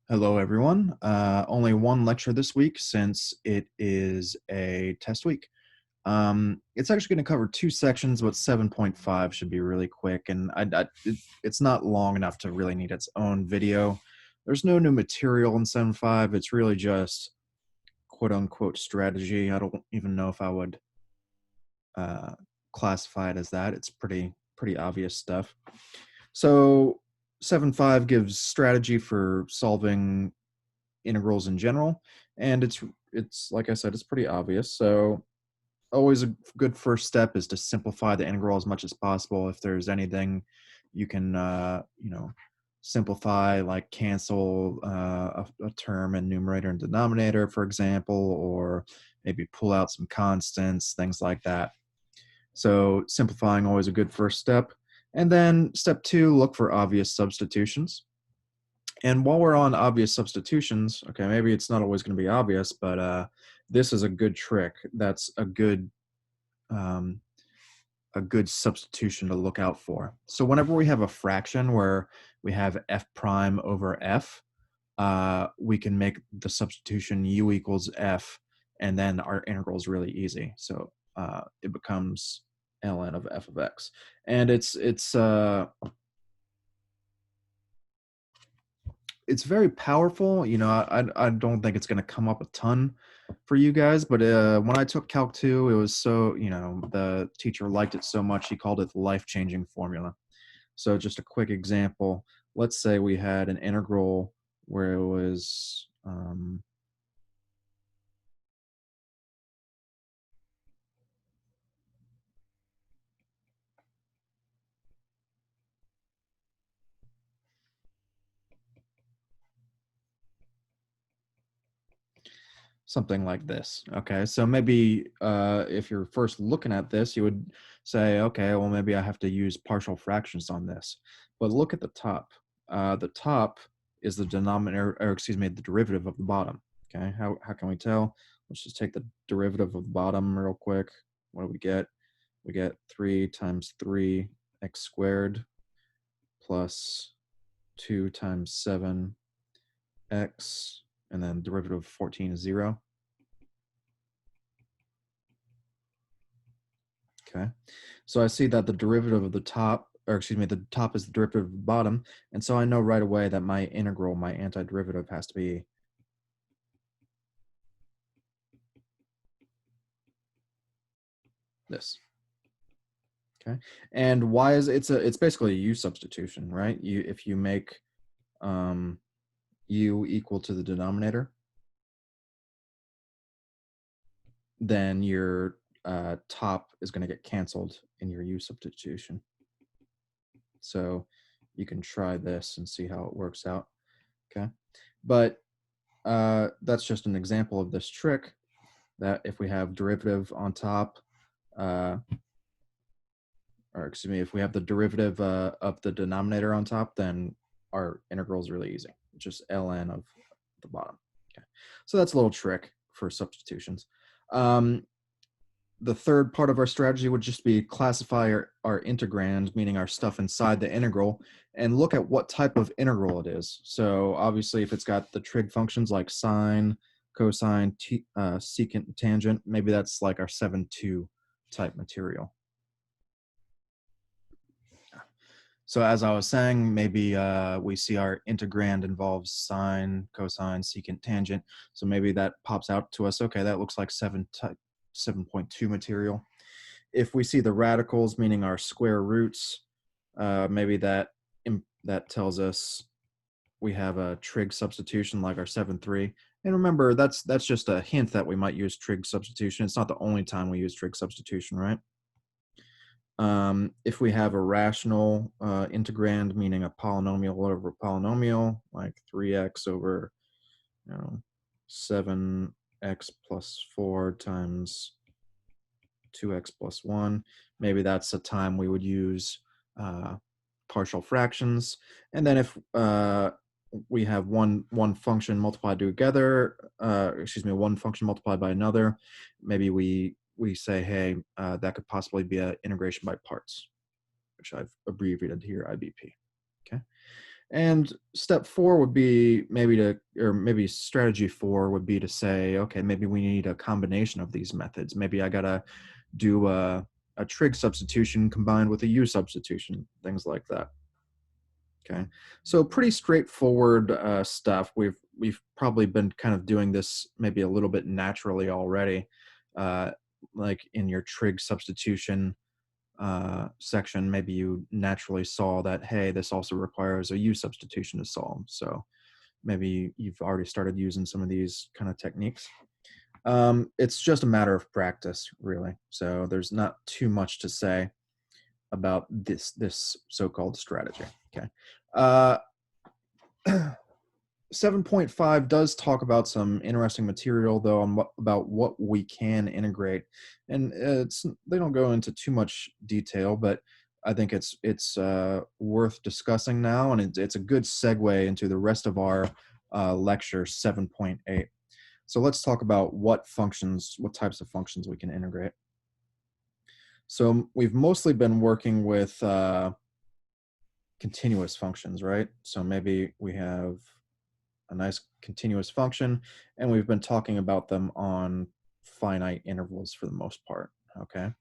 Hello, everyone. Only one lecture this week since it is a test week. It's actually going to cover two sections, but 7.5 should be really quick, and it's not long enough to really need its own video. There's no new material in 7.5. It's really just quote-unquote strategy. I don't even know if I would uh, classify it as that. It's pretty obvious stuff. So 7.5 gives strategy for solving integrals in general, and it's like I said, it's pretty obvious. So always a good first step is to simplify the integral as much as possible. If there's anything you can simplify, like cancel a term in numerator and denominator, for example, or maybe pull out some constants, things like that. So simplifying always a good first step. And then step two, look for obvious substitutions. And while we're on obvious substitutions, okay, maybe it's not always going to be obvious, but this is a good trick. That's um, a good substitution to look out for. So whenever we have a fraction where we have f prime over f, we can make the substitution u equals f, and then our integral is really easy. So it becomes ln of f of x, and it's very powerful. I don't think it's going to come up a ton for you guys, but when I took Calc 2, it was so, the teacher liked it so much, he called it the life-changing formula. So just a quick example, let's say we had an integral where it was, something like this. Okay, so maybe if you're first looking at this, you would say, okay, well, maybe I have to use partial fractions on this. But look at the top. The top is the denominator, or excuse me, the derivative of the bottom. Okay, how can we tell? Let's just take the derivative of the bottom real quick. What do we get? We get 3 times 3x squared plus 2 times 7x, and then derivative of 14 is 0. Okay, so I see that the derivative of the top, or excuse me, the top is the derivative of the bottom, and so I know right away that my integral, my antiderivative, has to be this. Okay, and why is it's basically a u substitution, right? If you make u equal to the denominator, then your top is going to get canceled in your u substitution. So you can try this and see how it works out. Okay, but that's just an example of this trick, that if we have derivative on top, or excuse me, if we have the derivative of the denominator on top, then our integral is really easy. It's just ln of the bottom. Okay, so that's a little trick for substitutions. The third part of our strategy would just be classify our integrand, meaning our stuff inside the integral, and look at what type of integral it is. So obviously, if it's got the trig functions like sine, cosine, secant, and tangent, maybe that's like our 7.2 type material. So as I was saying, maybe we see our integrand involves sine, cosine, secant, tangent. So maybe that pops out to us. Okay, that looks like 7.2 material. If we see the radicals, meaning our square roots, maybe that tells us we have a trig substitution like our 7.3. And remember, that's just a hint that we might use trig substitution. It's not the only time we use trig substitution, right? If we have a rational integrand, meaning a polynomial over a polynomial, like 3x over 7x plus 4 times 2x plus 1, maybe that's a time we would use partial fractions. And then if we have one function multiplied together, one function multiplied by another, maybe we say, hey, that could possibly be an integration by parts, which I've abbreviated here, IBP. Okay. And step 4 would be maybe strategy 4 would be to say, okay, maybe we need a combination of these methods. Maybe I gotta do a trig substitution combined with a u substitution, things like that. Okay, so pretty straightforward stuff. We've probably been kind of doing this maybe a little bit naturally already, uh, like in your trig substitution section. Maybe you naturally saw that, hey, this also requires a u substitution to solve. So maybe you've already started using some of these kind of techniques. It's just a matter of practice, really. So there's not too much to say about this so-called strategy. Okay. Uh, 7.5 does talk about some interesting material, though, about what we can integrate, and they don't go into too much detail, but I think it's worth discussing now, and it's a good segue into the rest of our lecture 7.8. So let's talk about what types of functions we can integrate. So we've mostly been working with continuous functions, right? So maybe we have a nice continuous function, and we've been talking about them on finite intervals for the most part, okay?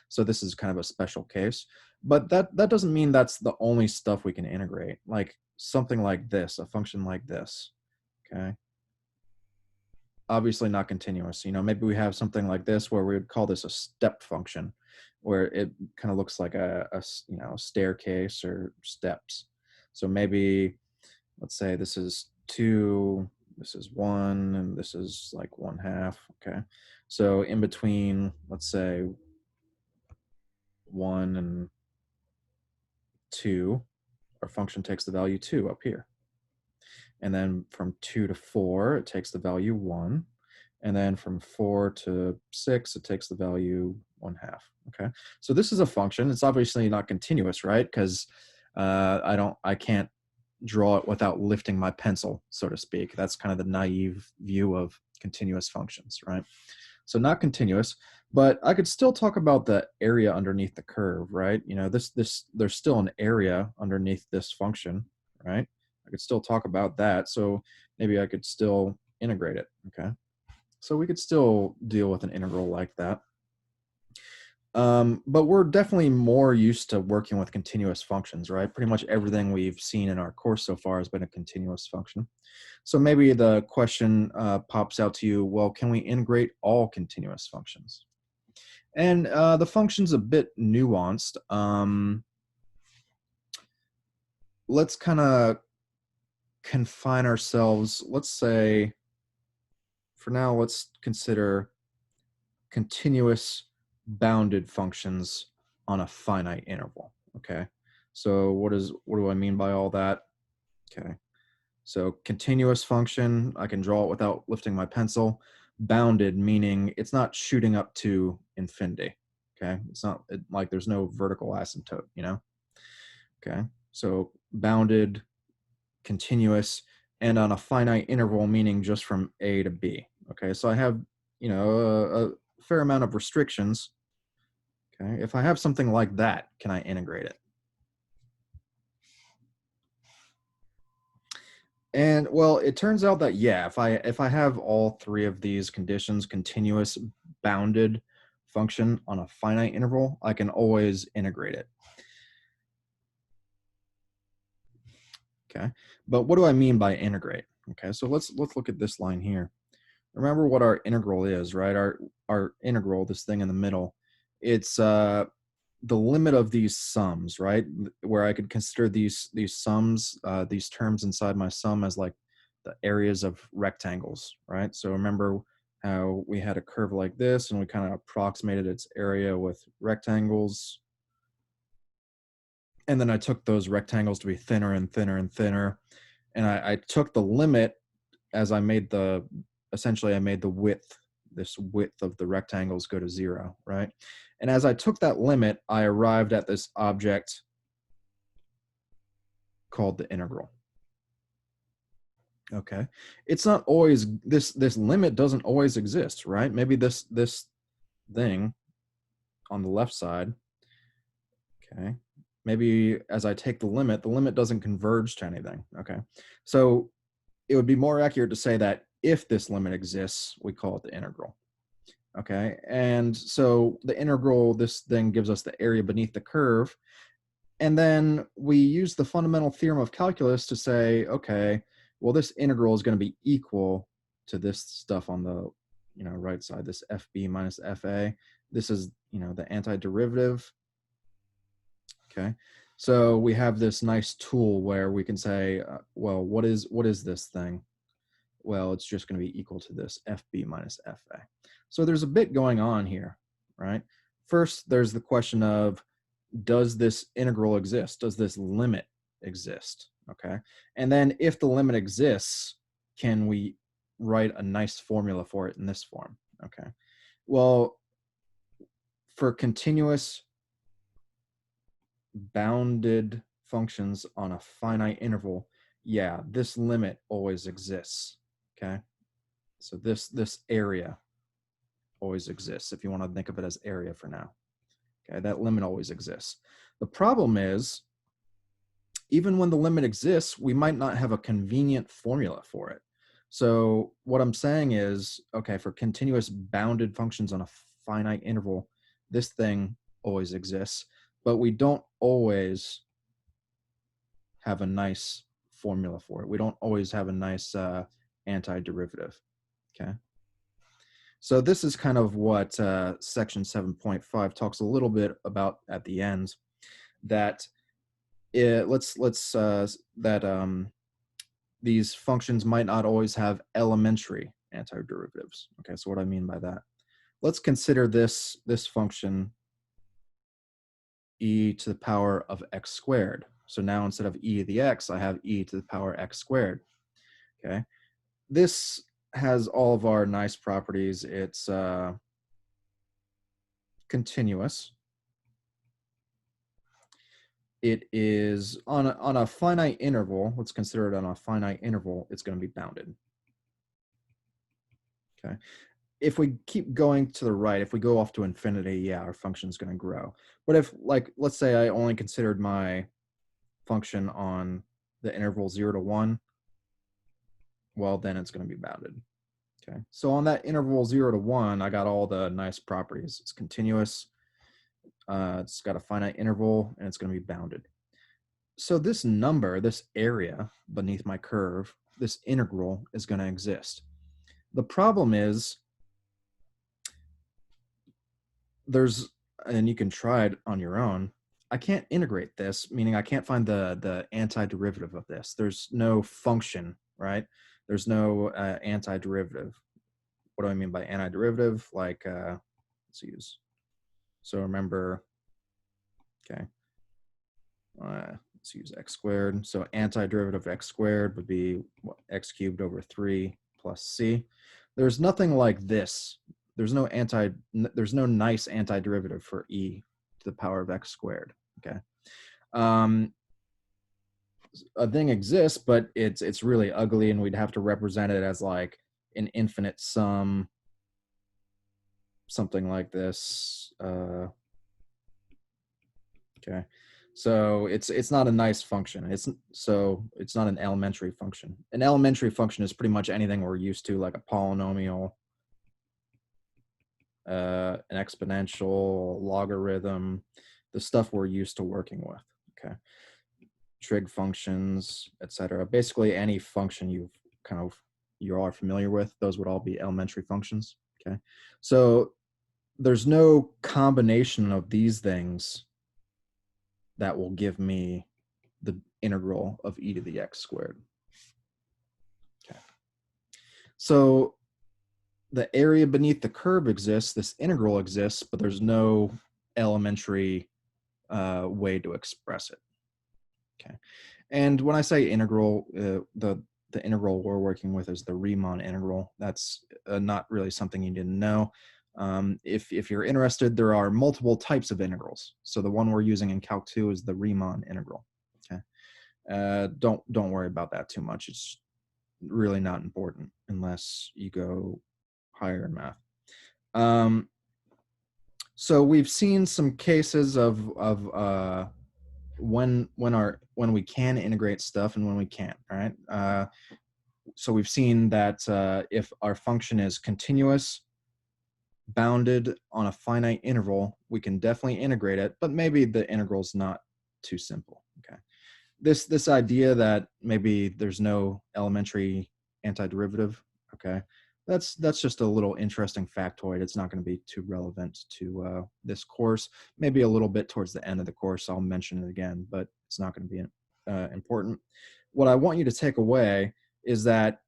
So this is kind of a special case, but that doesn't mean that's the only stuff we can integrate, like something like this, a function like this, okay? Obviously not continuous. Maybe we have something like this where we would call this a step function, where it kind of looks like a staircase or steps. So maybe, let's say this is 2, this is 1, and this is like 1/2, okay? So in between, let's say 1 and 2, our function takes the value 2 up here. And then from 2 to 4, it takes the value 1. And then from 4 to 6, it takes the value 1/2, okay? So this is a function. It's obviously not continuous, right? Because I can't draw it without lifting my pencil, so to speak. That's kind of the naive view of continuous functions, right? So not continuous, but I could still talk about the area underneath the curve, right? There's still an area underneath this function, right? I could still talk about that. So maybe I could still integrate it, okay? So we could still deal with an integral like that. But we're definitely more used to working with continuous functions, right? Pretty much everything we've seen in our course so far has been a continuous function. So maybe the question pops out to you, well, can we integrate all continuous functions? And the function's a bit nuanced. Let's kind of confine ourselves. Let's say, for now, let's consider continuous bounded functions on a finite interval, okay? So what do I mean by all that? Okay, so continuous function, I can draw it without lifting my pencil. Bounded, meaning it's not shooting up to infinity, okay? It's not like there's no vertical asymptote, Okay, so bounded, continuous, and on a finite interval, meaning just from A to B, okay? So I have, a fair amount of restrictions. Okay, if I have something like that, can I integrate it? And well, it turns out that yeah, if I have all three of these conditions, continuous, bounded function on a finite interval, I can always integrate it. Okay, but what do I mean by integrate? Okay, so let's look at this line here. Remember what our integral is, right? Our integral, this thing in the middle, it's the limit of these sums, right? Where I could consider these sums, these terms inside my sum as like the areas of rectangles, right? So remember how we had a curve like this and we kind of approximated its area with rectangles. And then I took those rectangles to be thinner and thinner and thinner. And I took the limit as essentially I made the width, this width of the rectangles go to 0, right? And as I took that limit, I arrived at this object called the integral. Okay, it's not always, this limit doesn't always exist, right? Maybe this thing on the left side, okay, maybe as I take the limit doesn't converge to anything. Okay, so it would be more accurate to say that if this limit exists, we call it the integral. Okay, and so the integral, this then gives us the area beneath the curve. And then we use the fundamental theorem of calculus to say, okay, well, this integral is going to be equal to this stuff on the right side, this FB minus FA. This is the antiderivative. Okay, so we have this nice tool where we can say, well, what is this thing? Well, it's just going to be equal to this FB minus FA. So there's a bit going on here, right? First, there's the question of, does this integral exist? Does this limit exist? Okay. And then if the limit exists, can we write a nice formula for it in this form? Okay. Well, for continuous bounded functions on a finite interval, yeah, this limit always exists. Okay. So this area always exists, if you want to think of it as area for now. Okay, that limit always exists. The problem is, even when the limit exists, we might not have a convenient formula for it. So what I'm saying is, okay, for continuous bounded functions on a finite interval, this thing always exists, but we don't always have a nice formula for it. We don't always have a nice antiderivative, okay? So this is kind of what section 7.5 talks a little bit about at the end, that these functions might not always have elementary antiderivatives. Okay, so what I mean by that, let's consider this function e to the power of x squared. So now instead of e to the x, I have e to the power x squared. Okay, this has all of our nice properties. It's continuous. It is on a finite interval. Let's consider it on a finite interval. It's going to be bounded. Okay. If we keep going to the right, if we go off to infinity, yeah, our function is going to grow. But if, like, let's say I only considered my function on the interval 0 to 1, well, then it's going to be bounded. Okay. So on that interval 0 to 1, I got all the nice properties. It's continuous. It's got a finite interval, and it's going to be bounded. So this number, this area beneath my curve, this integral is going to exist. The problem is, and you can try it on your own, I can't integrate this, meaning I can't find the antiderivative of this. There's no function, right? There's no antiderivative. What do I mean by antiderivative? Like, let's use, so remember, okay, let's use x squared. So antiderivative of x squared would be x cubed over 3 plus c. There's nothing like this. There's no nice antiderivative for e to the power of x squared. Okay. A thing exists, but it's really ugly, and we'd have to represent it as like an infinite sum, something like this. Okay. So it's not a nice function. It's not an elementary function. An elementary function is pretty much anything we're used to, like a polynomial, an exponential, logarithm, the stuff we're used to working with. Okay, trig functions, etc. Basically, any function you are familiar with, those would all be elementary functions. Okay, so there's no combination of these things that will give me the integral of e to the x squared. Okay. So the area beneath the curve exists, this integral exists, but there's no elementary way to express it. Okay. And when I say integral, the integral we're working with is the Riemann integral. That's not really something you need to know. If you're interested, there are multiple types of integrals. So the one we're using in Calc 2 is the Riemann integral. Okay, don't worry about that too much. It's really not important unless you go higher in math. So we've seen some cases of when we can integrate stuff and when we can't. All right. So we've seen that if our function is continuous, bounded on a finite interval, we can definitely integrate it, but maybe the integral's not too simple. Okay. This idea that maybe there's no elementary antiderivative, okay, that's just a little interesting factoid. It's not going to be too relevant to this course. Maybe a little bit towards the end of the course I'll mention it again, but it's not going to be important. What I want you to take away is that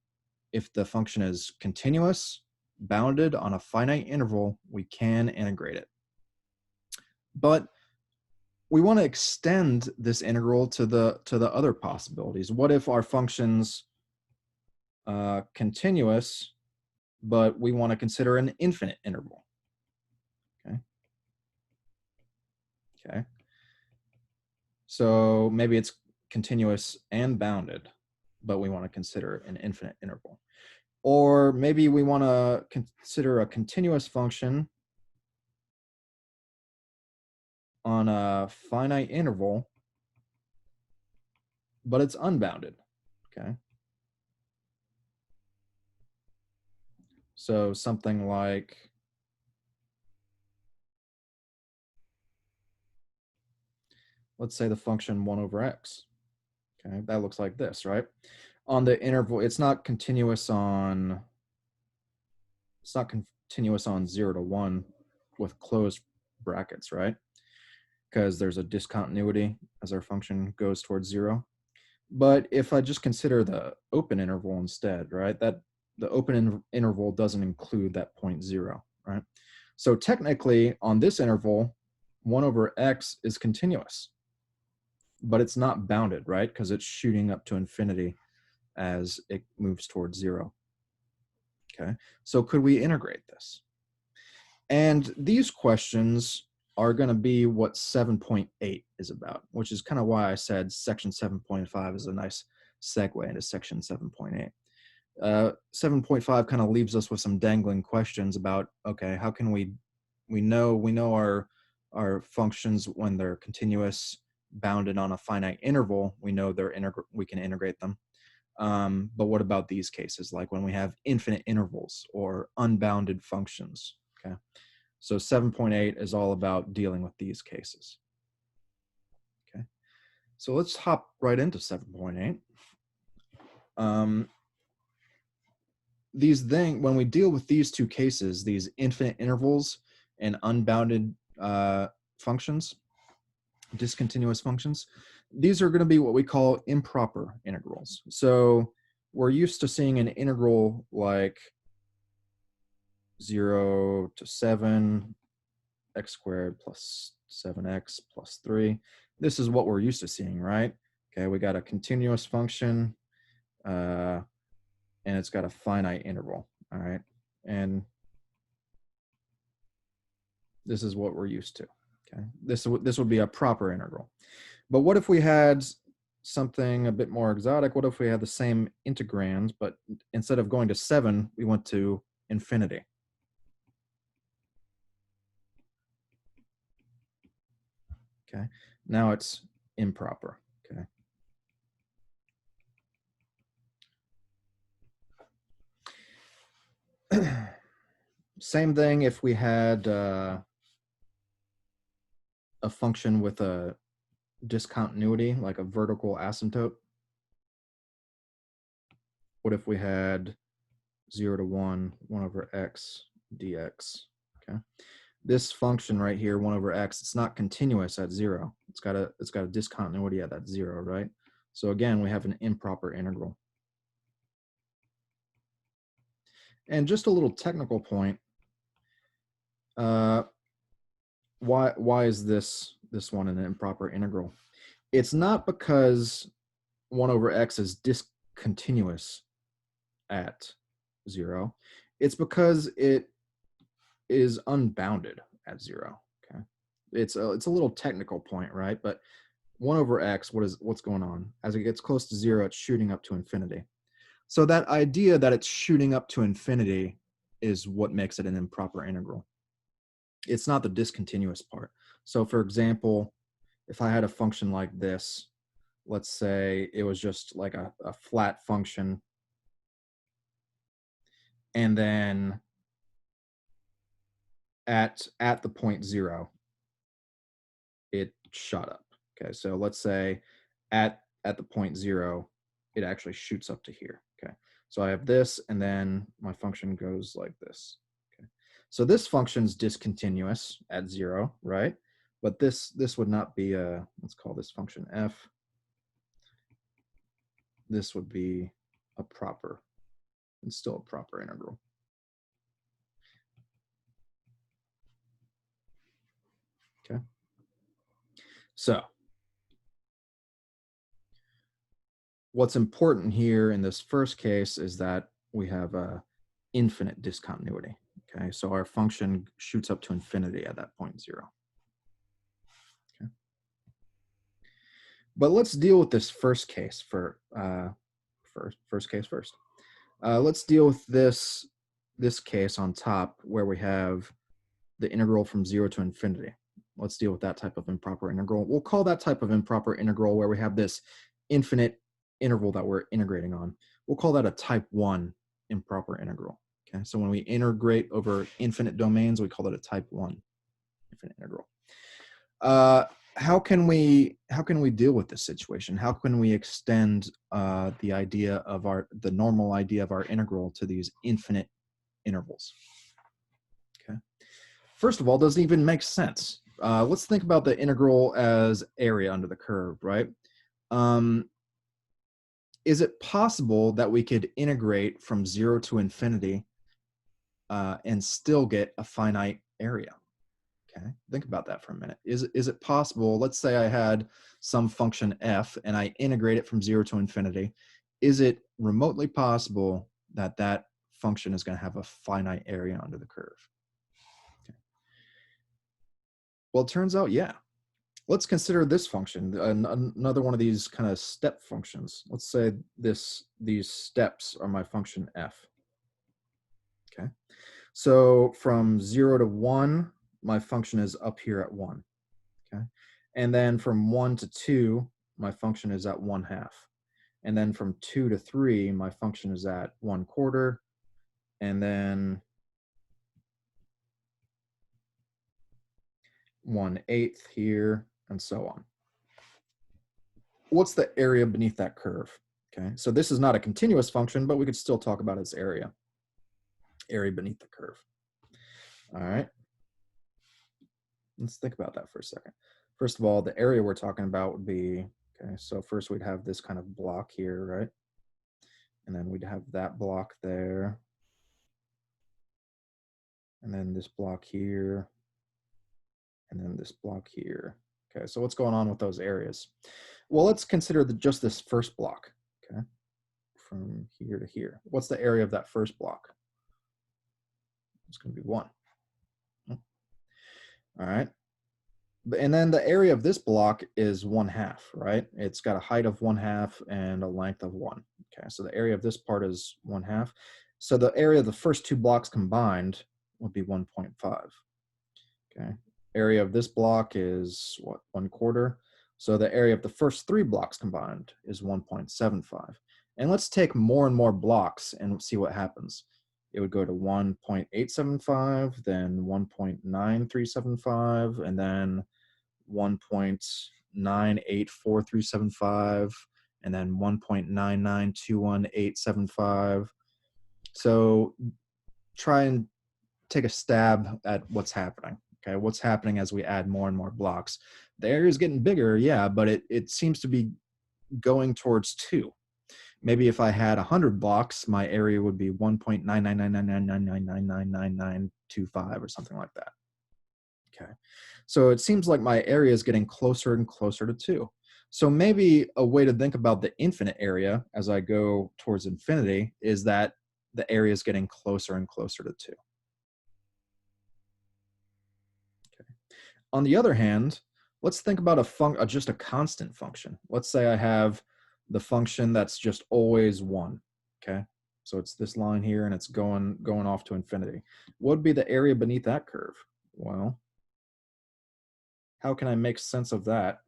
if the function is continuous, bounded on a finite interval, we can integrate it. But we want to extend this integral to the other possibilities. What if our function's continuous, but we want to consider an infinite interval? Okay. So maybe it's continuous and bounded, but we want to consider an infinite interval. Or maybe we want to consider a continuous function on a finite interval, but it's unbounded. Okay. So something like, let's say the function 1 over x. Okay, that looks like this, right? On the interval, it's not continuous on 0 to 1 with closed brackets, right? Because there's a discontinuity as our function goes towards 0. But if I just consider the open interval instead, right, that the open interval doesn't include that point 0, right? So technically on this interval, 1 over x is continuous, but it's not bounded, right? Because it's shooting up to infinity as it moves towards 0. Okay, so could we integrate this? And these questions are going to be what 7.8 is about, which is kind of why I said section 7.5 is a nice segue into section 7.8. 7.5 kind of leaves us with some dangling questions about, okay, how can we know our functions when they're continuous, bounded on a finite interval, we know we can integrate them. But what about these cases, like when we have infinite intervals or unbounded functions? Okay, so 7.8 is all about dealing with these cases. Okay, so let's hop right into 7.8. When we deal with these two cases, these infinite intervals and unbounded functions, discontinuous functions, these are going to be what we call improper integrals. So we're used to seeing an integral like 0 to 7, x squared plus 7x plus 3. This is what we're used to seeing, right? Okay, we got a continuous function, and it's got a finite interval, all right? And this is what we're used to, okay? This would be a proper integral. But what if we had something a bit more exotic? What if we had the same integrand, but instead of going to 7, we went to infinity? Okay, now it's improper. Okay. Same thing if we had a function with a discontinuity, like a vertical asymptote. What if we had 0 to 1, 1 over x dx? Okay, this function right here, 1 over x, it's not continuous at 0. It's got a discontinuity at that 0, right? So again, we have an improper integral. And just a little technical point. Why is this one an improper integral? It's not because 1 over x is discontinuous at 0. It's because it is unbounded at 0. Okay, it's a little technical point, right? But 1 over x, what's going on? As it gets close to 0, it's shooting up to infinity. So that idea that it's shooting up to infinity is what makes it an improper integral. It's not the discontinuous part. So for example, if I had a function like this, let's say it was just like a flat function, and then at the point 0, it shot up. Okay, so let's say at the point 0, it actually shoots up to here. Okay, so I have this, and then my function goes like this. Okay, so this function's discontinuous at 0, right? But this would not be a, let's call this function f. This would be a proper, it's still a proper integral. Okay, so what's important here in this first case is that we have a infinite discontinuity. Okay, so our function shoots up to infinity at that point 0. Okay, but let's deal with this first case first case first. Let's deal with this case on top where we have the integral from 0 to infinity. Let's deal with that type of improper integral. We'll call that type of improper integral where we have this infinite interval that we're integrating on. We'll call that a type 1 improper integral. Okay, so when we integrate over infinite domains, we call it a type 1 infinite integral. How can we deal with this situation? How can we extend the idea of the normal idea of our integral to these infinite intervals? Okay. First of all, does it even make sense? Let's think about the integral as area under the curve, right? Is it possible that we could integrate from 0 to infinity and still get a finite area? Okay, think about that for a minute. Is it possible, let's say I had some function f and I integrate it from 0 to infinity. Is it remotely possible that that function is going to have a finite area under the curve? Okay. Well, it turns out, yeah. Let's consider this function, another one of these kind of step functions. Let's say these steps are my function f. Okay, so from 0 to 1, my function is up here at 1. Okay, and then from 1 to 2, my function is at 1/2. And then from 2 to 3, my function is at 1/4. And then 1/8 here, and so on. What's the area beneath that curve? Okay, so this is not a continuous function, but we could still talk about its area beneath the curve. All right, let's think about that for a second. First of all, the area we're talking about would be, okay, so first we'd have this kind of block here, right? And then we'd have that block there. And then this block here. And then this block here. Okay, so what's going on with those areas? Well, let's consider just this first block, okay, from here to here. What's the area of that first block? It's going to be 1. All right. And then the area of this block is 1/2, right? It's got a height of 1/2 and a length of 1. Okay, so the area of this part is 1/2. So the area of the first two blocks combined would be 1.5. Okay, area of this block is what, 1/4. So the area of the first 3 blocks combined is 1.75. And let's take more and more blocks and see what happens. It would go to 1.875, then 1.937, and then 1.98435, and then 1.9921875. So try and take a stab at what's happening. Okay, what's happening as we add more and more blocks? The area is getting bigger, yeah, but it seems to be going towards 2. Maybe if I had 100 blocks, my area would be 1.9999999999925 or something like that. Okay, so it seems like my area is getting closer and closer to 2. So maybe a way to think about the infinite area as I go towards infinity is that the area is getting closer and closer to 2. Okay. On the other hand, let's think about just a constant function. Let's say I have the function that's just always 1. Okay, so it's this line here and it's going off to infinity. What would be the area beneath that curve? Well, how can I make sense of that?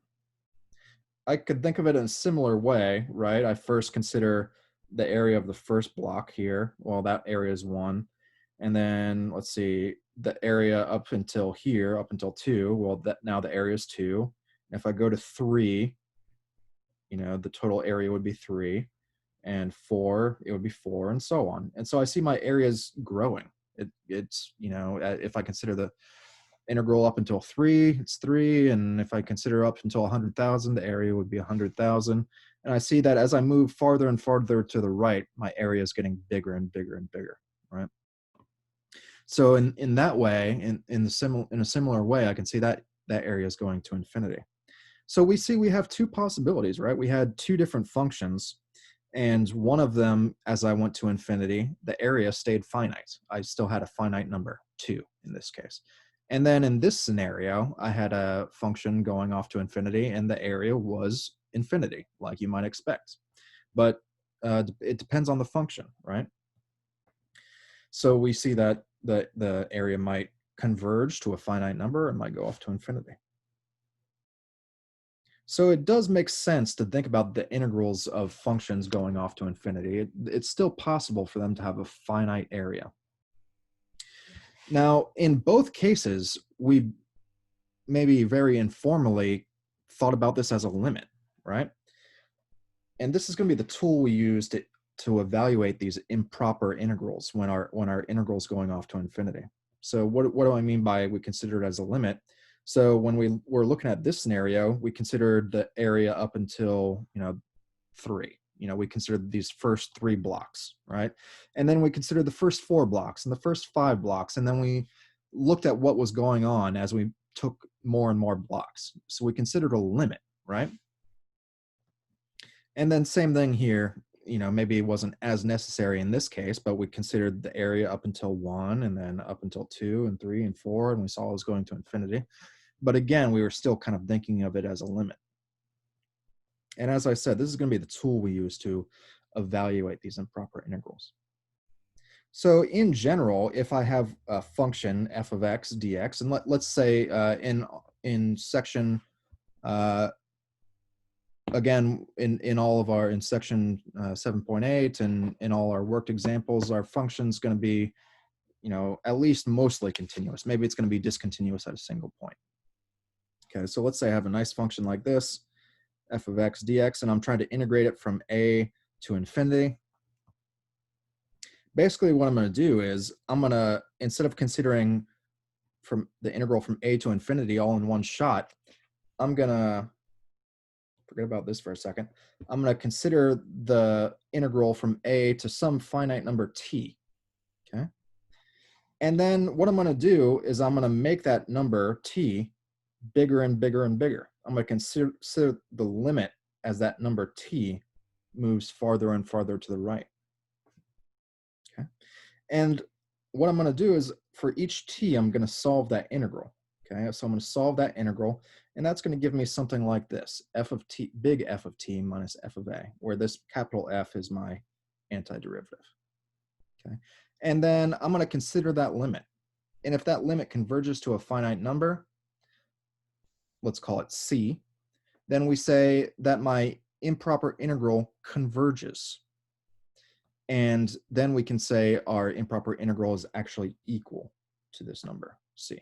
I could think of it in a similar way, right? I first consider the area of the first block here. Well, that area is 1. And then let's see, the area up until here, up until 2, well, that now the area is 2. And if I go to 3, the total area would be 3, and 4, it would be 4, and so on. And so I see my areas growing. It's, if I consider the integral up until 3, it's 3, and if I consider up until 100,000, the area would be 100,000. And I see that as I move farther and farther to the right, my area is getting bigger and bigger and bigger, right? So in that way, in a similar way, I can see that that area is going to infinity. So we see we have two possibilities, right? We had two different functions, and one of them, as I went to infinity, the area stayed finite. I still had a finite number, 2 in this case. And then in this scenario, I had a function going off to infinity, and the area was infinity, like you might expect. But it depends on the function, right? So we see that the area might converge to a finite number and might go off to infinity. So it does make sense to think about the integrals of functions going off to infinity. It's still possible for them to have a finite area. Now, in both cases, we maybe very informally thought about this as a limit, right? And this is going to be the tool we use to evaluate these improper integrals when our integral is going off to infinity. So what do I mean by we consider it as a limit? So when we were looking at this scenario, we considered the area up until 3. We considered these first 3 blocks, right? And then we considered the first 4 blocks and the first 5 blocks, and then we looked at what was going on as we took more and more blocks. So we considered a limit, right? And then same thing here, maybe it wasn't as necessary in this case, but we considered the area up until 1, and then up until 2 and 3 and 4, and we saw it was going to infinity. But again, we were still kind of thinking of it as a limit. And as I said, this is going to be the tool we use to evaluate these improper integrals. So in general, if I have a function f of x dx, and let's say in section again, in section 7.8 and in all our worked examples, our function's going to be, at least mostly continuous. Maybe it's going to be discontinuous at a single point. Okay, so let's say I have a nice function like this, f of x dx, and I'm trying to integrate it from a to infinity. Basically, what I'm going to do is I'm going to, instead of considering from the integral from a to infinity all in one shot, I'm going to forget about this for a second. I'm going to consider the integral from a to some finite number t, okay? And then what I'm going to do is I'm going to make that number t bigger and bigger and bigger. I'm going to consider the limit as that number t moves farther and farther to the right, okay? And what I'm going to do is for each t, I'm going to solve that integral, okay? So I'm going to solve that integral, and that's going to give me something like this, f of t, big F of t minus f of a, where this capital F is my antiderivative, okay? And then I'm going to consider that limit. And if that limit converges to a finite number, let's call it c, then we say that my improper integral converges. And then we can say our improper integral is actually equal to this number, c.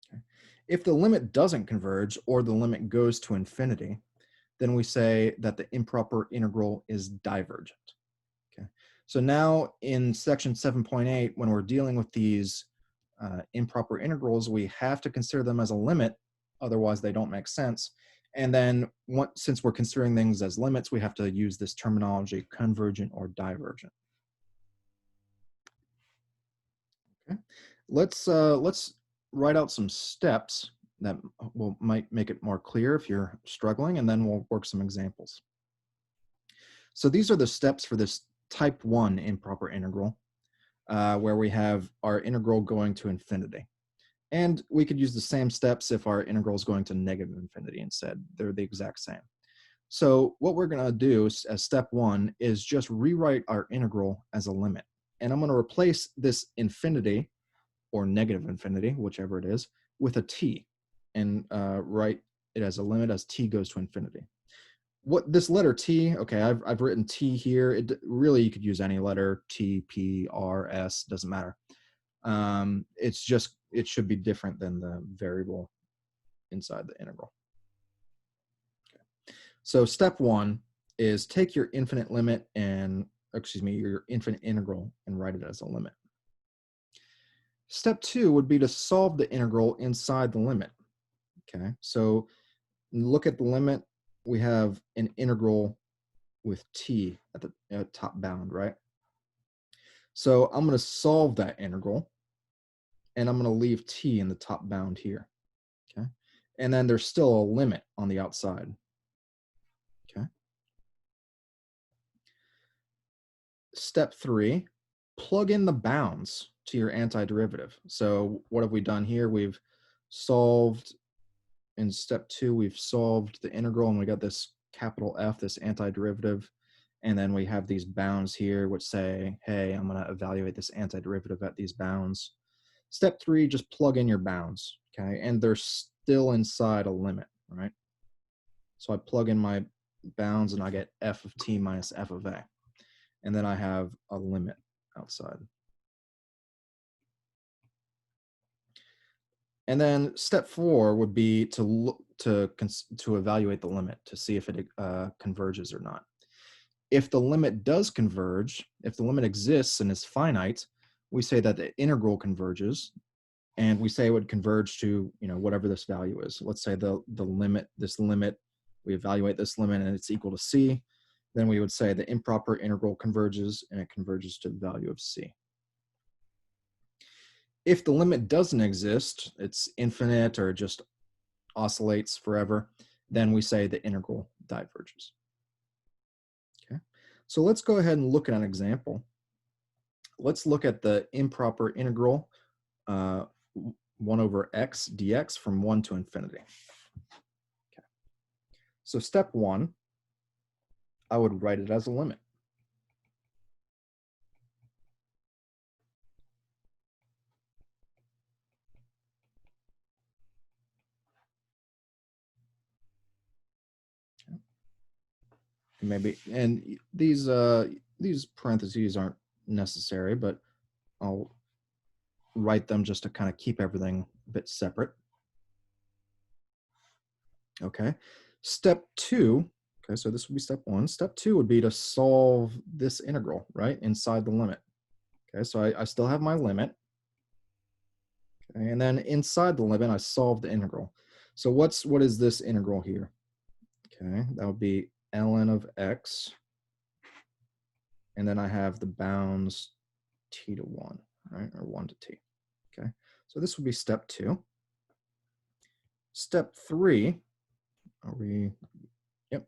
Okay. If the limit doesn't converge or the limit goes to infinity, then we say that the improper integral is divergent. Okay. So now in section 7.8, when we're dealing with these improper integrals, we have to consider them as a limit, otherwise they don't make sense. And then since we're considering things as limits, we have to use this terminology, convergent or divergent. Okay. Let's write out some steps that might make it more clear if you're struggling, and then we'll work some examples. So these are the steps for this type 1 improper integral, where we have our integral going to infinity. And we could use the same steps if our integral is going to negative infinity instead. They're the exact same. So what we're going to do as step 1 is just rewrite our integral as a limit. And I'm going to replace this infinity, or negative infinity, whichever it is, with a t, and write it as a limit as t goes to infinity. What this letter T, okay, I've written T here. Really, you could use any letter, T, P, R, S, doesn't matter. It's just, it should be different than the variable inside the integral. Okay. So step one is take your infinite limit and, excuse me, your infinite integral and write it as a limit. Step two would be to solve the integral inside the limit. Okay, so look at the limit. We have an integral with t at the top bound, right? So I'm going to solve that integral, and I'm going to leave t in the top bound here. Okay, and then there's still a limit on the outside. Okay. Step three, plug in the bounds to your antiderivative. So what have we done here? We've solved, in step two, we've solved the integral, and we got this capital F, this antiderivative. And then we have these bounds here, which say, hey, I'm going to evaluate this antiderivative at these bounds. Step three, just plug in your bounds, okay? And they're still inside a limit, right? So I plug in my bounds, and I get f of t minus f of a. And then I have a limit outside. And then step four would be to look to evaluate the limit to see if it converges or not. If the limit does converge, if the limit exists and is finite, we say that the integral converges, and we say it would converge to, you know, whatever this value is. Let's say the limit, this limit, we evaluate this limit and it's equal to c. Then we would say the improper integral converges, and it converges to the value of c. If the limit doesn't exist, it's infinite or just oscillates forever, then we say the integral diverges. Okay, so let's go ahead and look at an example. Let's look at the improper integral 1 over x dx from 1 to infinity. Okay. So step one, I would write it as a limit. Okay. Maybe, and these parentheses aren't necessary, but I'll write them just to kind of keep everything a bit separate. Okay. Step two, okay, so this would be step one. Step two would be to solve this integral, right, inside the limit. Okay, so I still have my limit. Okay, and then inside the limit, I solve the integral. So what is this integral here? Okay, that would be ln of x. And then I have the bounds t to 1, right, or 1 to t. Okay, so this would be step two. Step three, yep.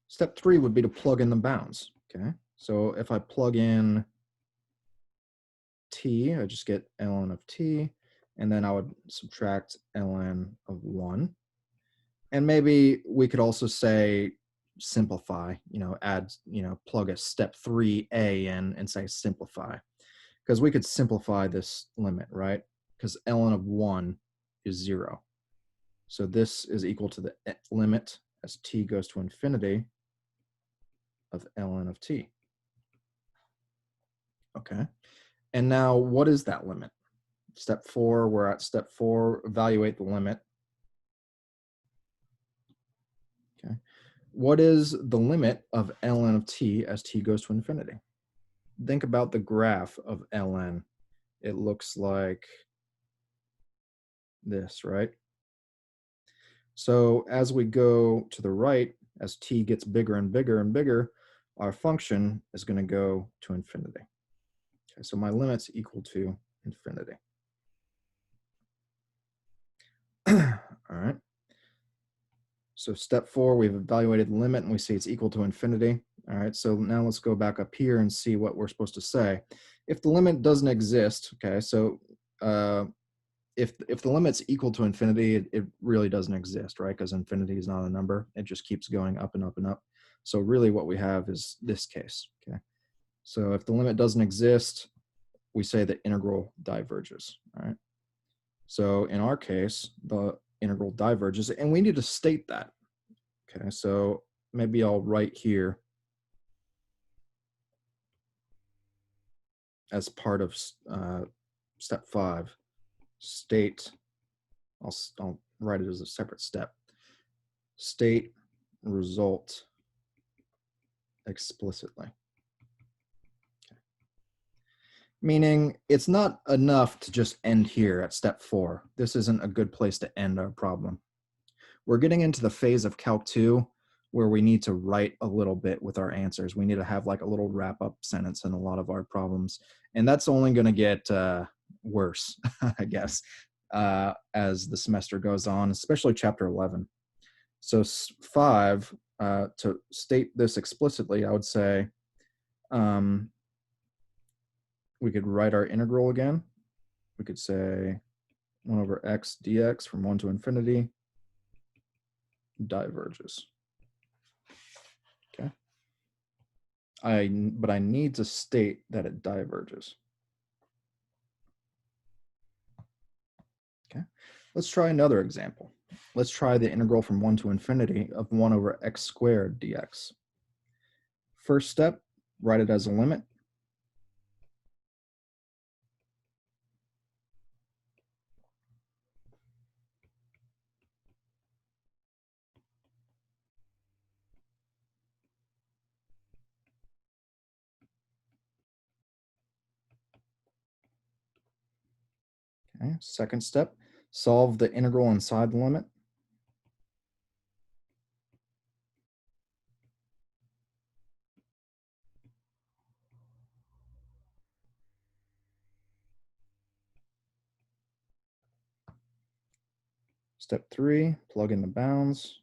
Step three would be to plug in the bounds, okay? So if I plug in t, I just get ln of t, and then I would subtract ln of 1. And maybe we could also say simplify, you know, add, you know, plug a step 3a in and say simplify. Because we could simplify this limit, right? Because ln of 1 is 0. So this is equal to the limit as t goes to infinity of ln of t. Okay. And now what is that limit? Step four, we're at step four, evaluate the limit. Okay. What is the limit of ln of t as t goes to infinity? Think about the graph of ln. It looks like this, right? So as we go to the right, as t gets bigger and bigger and bigger, our function is going to go to infinity. Okay, so my limit's equal to infinity. All right. So step four, we've evaluated the limit and we see it's equal to infinity. All right, so now let's go back up here and see what we're supposed to say. If the limit doesn't exist, okay, so if the limit's equal to infinity, it really doesn't exist, right? Because infinity is not a number. It just keeps going up and up and up. So really what we have is this case, okay? So if the limit doesn't exist, we say the integral diverges, all right? So in our case, the integral diverges, and we need to state that. Okay, so maybe I'll write here as part of step 5, state, I'll write it as a separate step, state result explicitly. Okay. Meaning it's not enough to just end here at step 4. This isn't a good place to end our problem. We're getting into the phase of Calc 2 where we need to write a little bit with our answers. We need to have like a little wrap-up sentence in a lot of our problems. And that's only going to get worse, I guess, as the semester goes on, especially chapter 11. So 5, to state this explicitly, I would say we could write our integral again. We could say 1 over x dx from 1 to infinity diverges. Okay. But I need to state that it diverges. Okay. Let's try another example. Let's try the integral from 1 to infinity of 1 over x squared dx. First step, write it as a limit. Okay. Second step, solve the integral inside the limit. Step 3, plug in the bounds.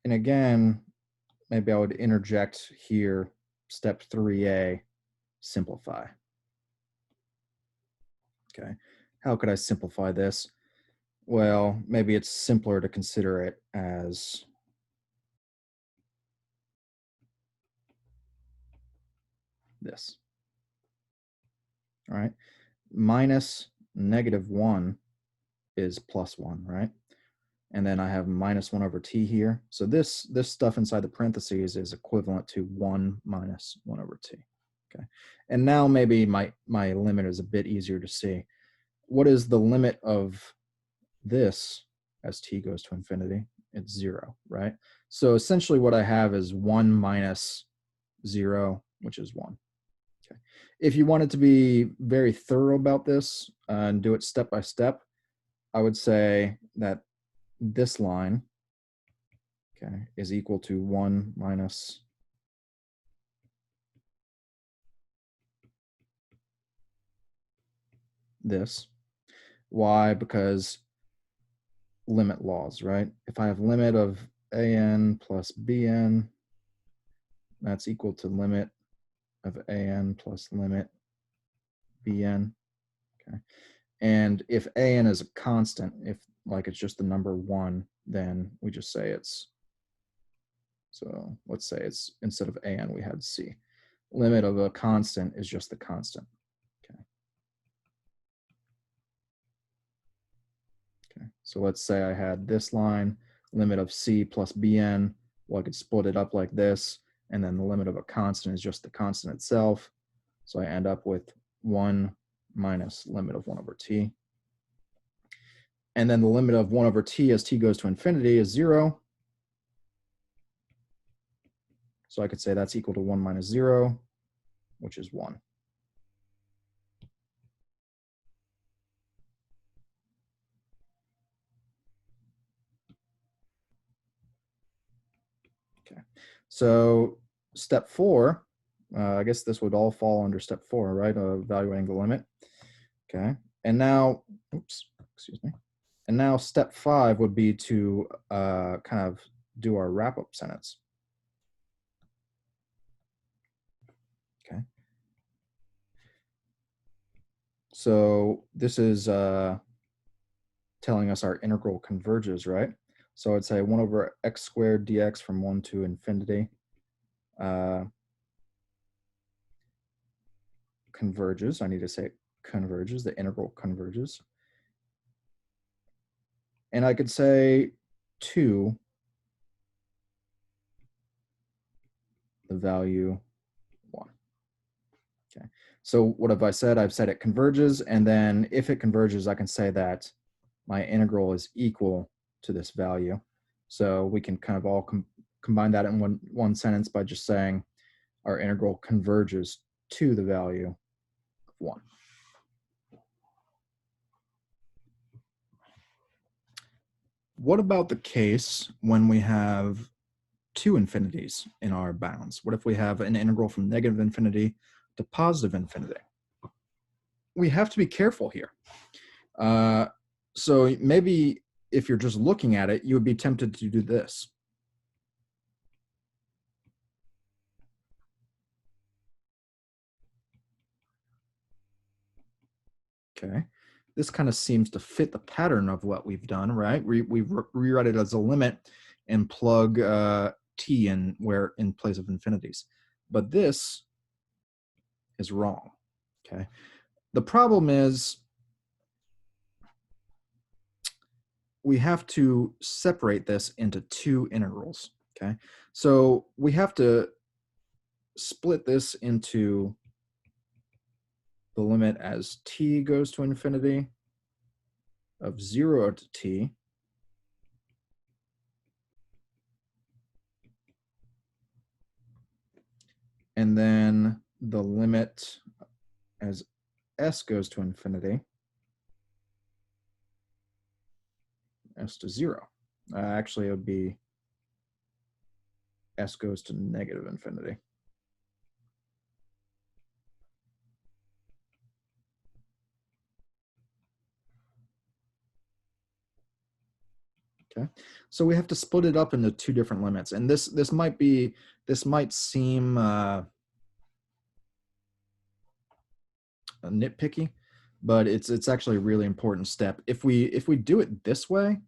And again, maybe I would interject here, step 3a, simplify. Okay, how could I simplify this? Well, maybe it's simpler to consider it as this. All right, minus -1 is +1, right? And then I have minus 1 over t here. So this stuff inside the parentheses is equivalent to 1 minus 1 over t. Okay, and now maybe my limit is a bit easier to see. What is the limit of this as t goes to infinity? It's 0, right? So essentially what I have is 1 minus 0, which is 1. Okay. If you wanted to be very thorough about this and do it step by step, I would say that this line, okay, is equal to 1 minus this. Why? Because limit laws, right? If I have limit of an plus bn, that's equal to limit of an plus limit bn. Okay. And if an is a constant, if like it's just the number 1, then we just say it's, so let's say it's, instead of an, we had c. Limit of a constant is just the constant. Okay. Okay. So let's say I had this line, limit of c plus bn. Well, I could split it up like this, and then the limit of a constant is just the constant itself. So I end up with 1 minus limit of 1 over t. And then the limit of 1 over t as t goes to infinity is 0. So I could say that's equal to 1 minus 0, which is 1. Okay. So step 4, I guess this would all fall under step 4, right? Evaluating the limit. Okay. And now, oops, excuse me. And now step 5 would be to kind of do our wrap-up sentence. Okay. So this is telling us our integral converges, right? So I'd say 1 over x squared dx from 1 to infinity converges. I need to say it converges, the integral converges. And I could say 2, the value 1. Okay. So what have I said? I've said it converges, and then if it converges, I can say that my integral is equal to this value. So we can kind of all combine that in one sentence by just saying our integral converges to the value of 1. What about the case when we have 2 infinities in our bounds? What if we have an integral from negative infinity to positive infinity? We have to be careful here. So maybe if you're just looking at it, you would be tempted to do this. Okay, this kind of seems to fit the pattern of what we've done, right? We rewrite it as a limit and plug t in place of infinities. But this is wrong, okay? The problem is we have to separate this into 2 integrals, okay? So we have to split this into the limit as t goes to infinity of 0 to t, and then the limit as s goes to infinity, s to 0. Actually, it would be s goes to negative infinity. Okay, so we have to split it up into 2 different limits, and this might seem nitpicky, but it's actually a really important step. If we do it this way,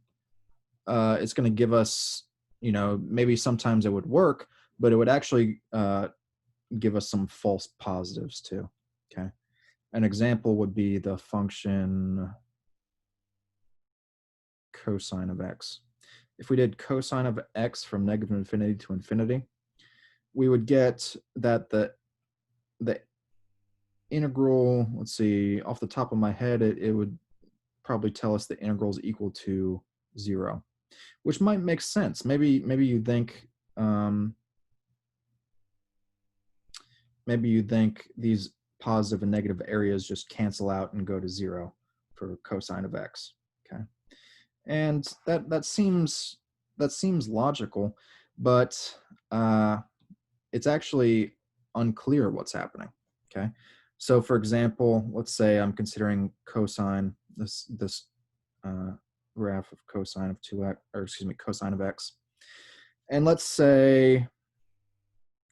it's going to give us, maybe sometimes it would work, but it would actually give us some false positives too. Okay, an example would be the function cosine of x. If we did cosine of x from negative infinity to infinity, we would get that the integral, let's see, off the top of my head, it would probably tell us the integral is equal to 0, which might make sense. Maybe you think these positive and negative areas just cancel out and go to 0 for cosine of x. Okay, and that seems logical, but it's actually unclear what's happening. Okay, so for example, let's say I'm considering cosine, this graph of cosine of 2x, or excuse me, cosine of x, and let's say,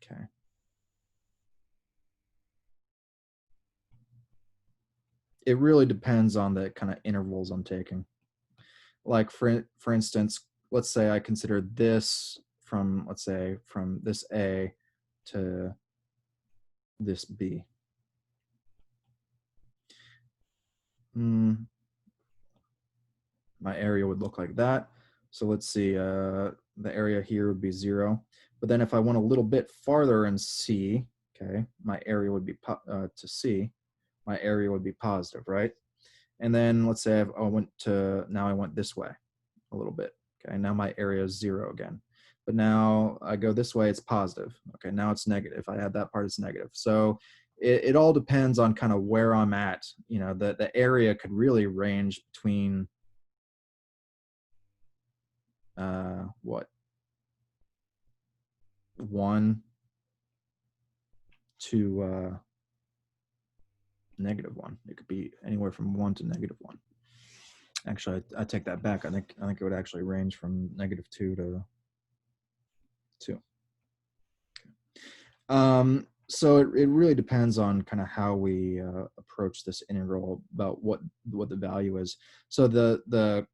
okay, it really depends on the kind of intervals I'm taking. Like for instance, let's say I consider this from, let's say, from this A to this B. My area would look like that. So let's see, the area here would be 0. But then if I went a little bit farther in C, okay, my area would be to C, my area would be positive, right? And then let's say I went this way a little bit. Okay, now my area is 0 again. But now I go this way, it's positive. Okay, now it's negative. I add that part, it's negative. So it all depends on kind of where I'm at. The area could really range between 1 to -1. It could be anywhere from 1 to -1. Actually, I take that back. I think it would actually range from -2 to 2. So it really depends on kind of how we approach this integral about what the value is. So the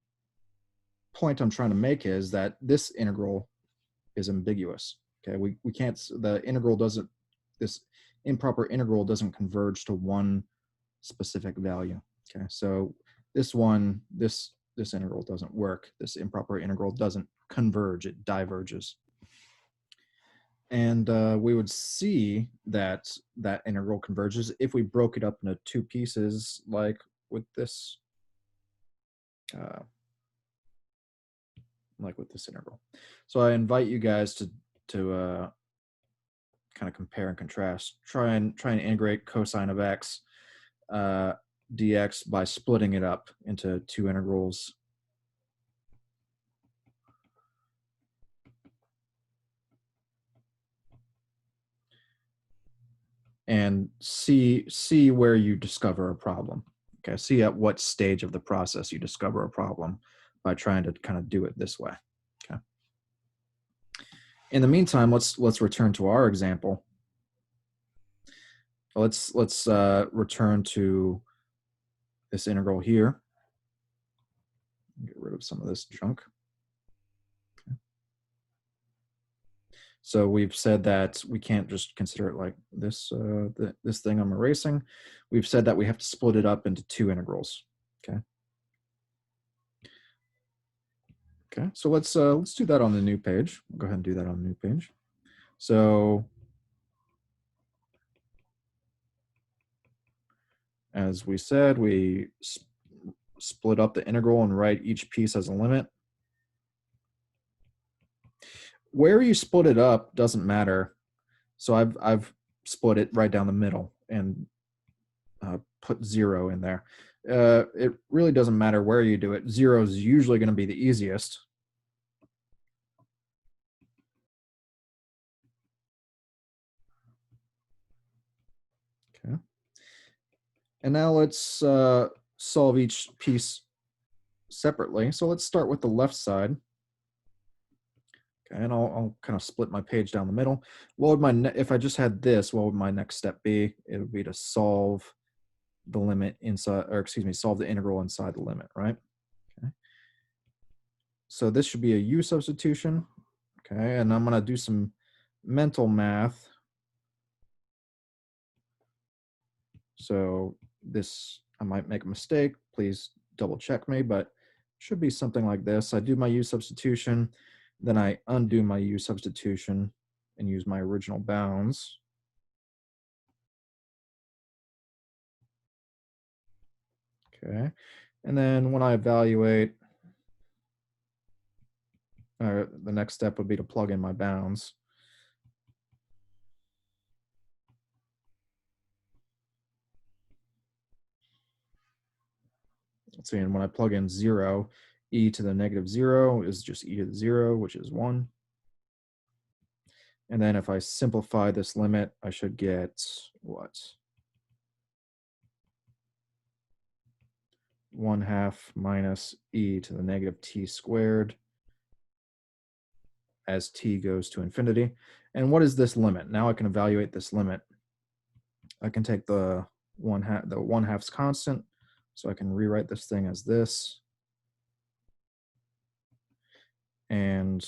point I'm trying to make is that this integral is ambiguous. Okay, we can't, the integral doesn't, this improper integral doesn't converge to one specific value. Okay, so this one, this integral doesn't work. This improper integral doesn't converge, it diverges. And we would see that that integral converges if we broke it up into two pieces, like with this, integral. So I invite you guys to kind of compare and contrast. Try and integrate cosine of x dx by splitting it up into two integrals. And see where you discover a problem. Okay, see at what stage of the process you discover a problem by trying to kind of do it this way. Okay. In the meantime, let's return to our example. Let's return to this integral here. Get rid of some of this junk. Okay. So we've said that we can't just consider it like this, this thing I'm erasing. We've said that we have to split it up into two integrals. Okay. Okay, so let's do that on the new page. We'll go ahead and do that on the new page. So as we said, we split up the integral and write each piece as a limit. Where you split it up doesn't matter. So I've split it right down the middle and put 0 in there. It really doesn't matter where you do it. 0 is usually going to be the easiest. Okay. And now let's solve each piece separately. So let's start with the left side. Okay, and I'll kind of split my page down the middle. What would if I just had this, what would my next step be? It would be to solve the limit inside, or excuse me, solve the integral inside the limit, right? Okay. So this should be a u substitution. Okay, and I'm going to do some mental math. So this, I might make a mistake. Please double check me, but it should be something like this. I do my u substitution, then I undo my u substitution and use my original bounds. Okay, and then when I evaluate, the next step would be to plug in my bounds. Let's see, and when I plug in 0, e to the negative 0 is just e to the 0, which is 1. And then if I simplify this limit, I should get what? 1/2 minus e to the negative t squared as t goes to infinity. And what is this limit? Now I can evaluate this limit. I can take the 1/2's constant, so I can rewrite this thing as this. And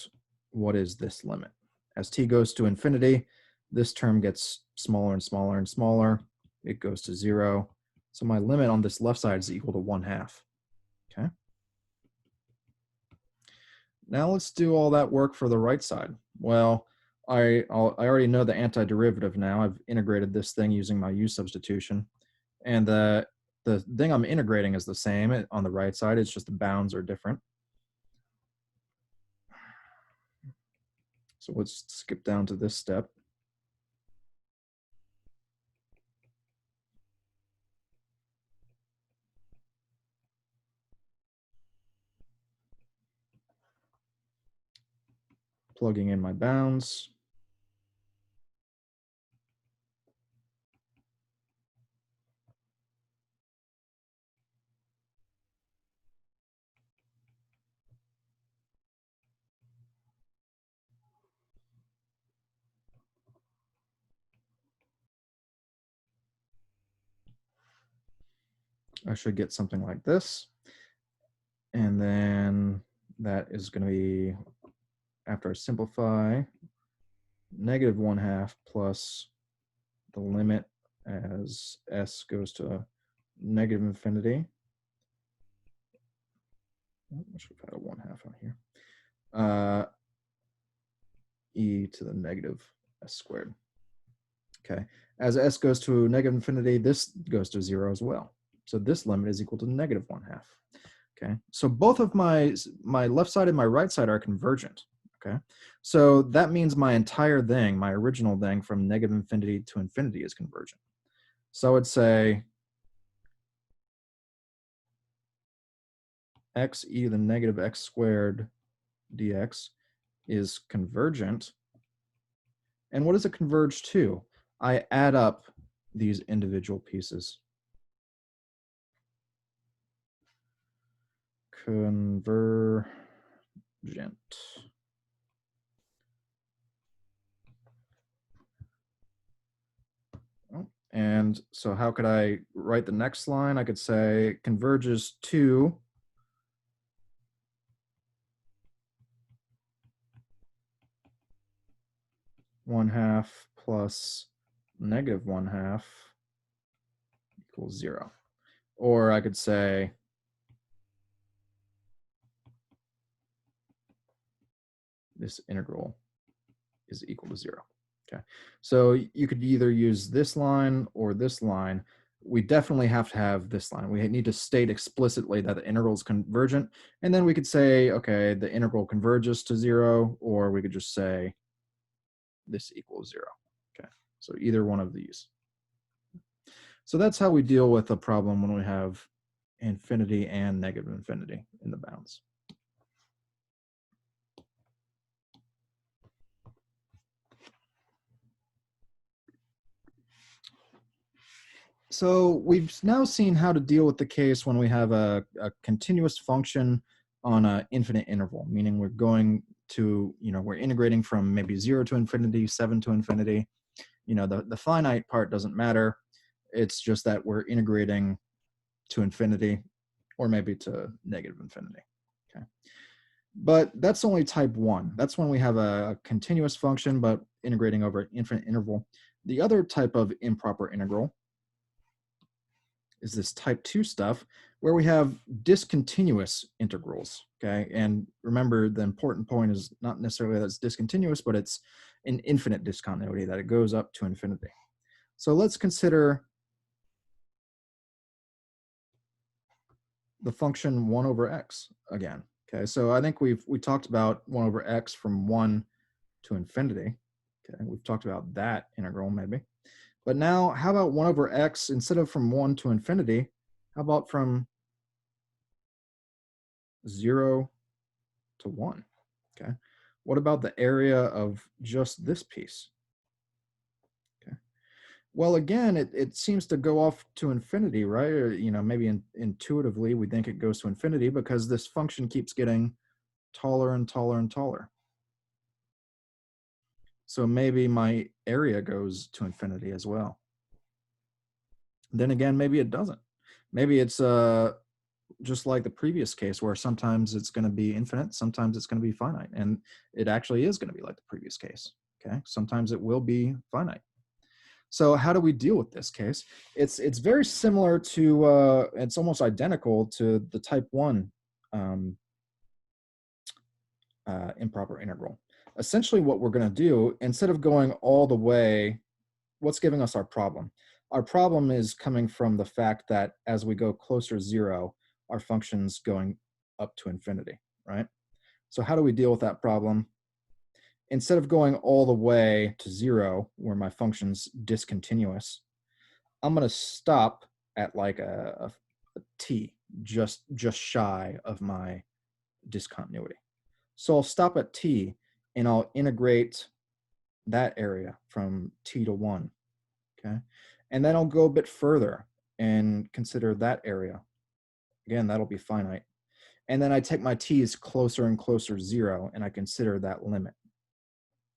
what is this limit? As t goes to infinity, this term gets smaller and smaller and smaller. It goes to 0. So my limit on this left side is equal to 1/2. Okay. Now let's do all that work for the right side. Well, I already know the antiderivative now. I've integrated this thing using my u substitution. And the thing I'm integrating is the same on the right side. It's just the bounds are different. So let's skip down to this step. Plugging in my bounds. I should get something like this. And then that is going to be, after I simplify, negative 1/2 plus the limit as s goes to negative infinity. I should have had a 1/2 on here. E to the negative s squared. Okay. As s goes to negative infinity, this goes to 0 as well. So this limit is equal to negative 1/2. Okay. So both of my left side and my right side are convergent. Okay. So that means my entire thing, my original thing from negative infinity to infinity is convergent. So I would say x e to the negative x squared dx is convergent. And what does it converge to? I add up these individual pieces. Convergent. And so how could I write the next line? I could say converges to one half plus negative 1/2 equals 0. Or I could say this integral is equal to 0. Okay, so you could either use this line or this line. We definitely have to have this line. We need to state explicitly that the integral is convergent, and then we could say, okay, the integral converges to 0, or we could just say this equals 0. Okay, so either one of these. So that's how we deal with a problem when we have infinity and negative infinity in the bounds. So we've now seen how to deal with the case when we have a continuous function on an infinite interval, meaning we're going to, we're integrating from maybe 0 to infinity, 7 to infinity. The finite part doesn't matter. It's just that we're integrating to infinity or maybe to negative infinity. Okay. But that's only type 1. That's when we have a continuous function, but integrating over an infinite interval. The other type of improper integral is this type 2 stuff where we have discontinuous integrals, okay? And remember, the important point is not necessarily that it's discontinuous, but it's an infinite discontinuity, that it goes up to infinity. So let's consider the function 1 over x again, okay? So I think we talked about 1 over x from 1 to infinity, okay? We've talked about that integral maybe. But now, how about 1 over x, instead of from 1 to infinity, how about from 0 to 1, okay? What about the area of just this piece? Okay. Well, again, it seems to go off to infinity, right? Or, maybe intuitively we think it goes to infinity because this function keeps getting taller and taller and taller. So maybe my area goes to infinity as well. Then again, maybe it doesn't. Maybe it's just like the previous case where sometimes it's going to be infinite, sometimes it's going to be finite, and it actually is going to be like the previous case. Okay, sometimes it will be finite. So how do we deal with this case? It's very similar to it's almost identical to the type 1 improper integral. Essentially, what we're going to do, instead of going all the way, what's giving us our problem? Our problem is coming from the fact that as we go closer to 0, our function's going up to infinity, right? So how do we deal with that problem? Instead of going all the way to 0, where my function's discontinuous, I'm going to stop at like a t, just shy of my discontinuity. So I'll stop at t, and I'll integrate that area from t to 1, okay? And then I'll go a bit further and consider that area. Again, that'll be finite. And then I take my t's closer and closer to 0, and I consider that limit.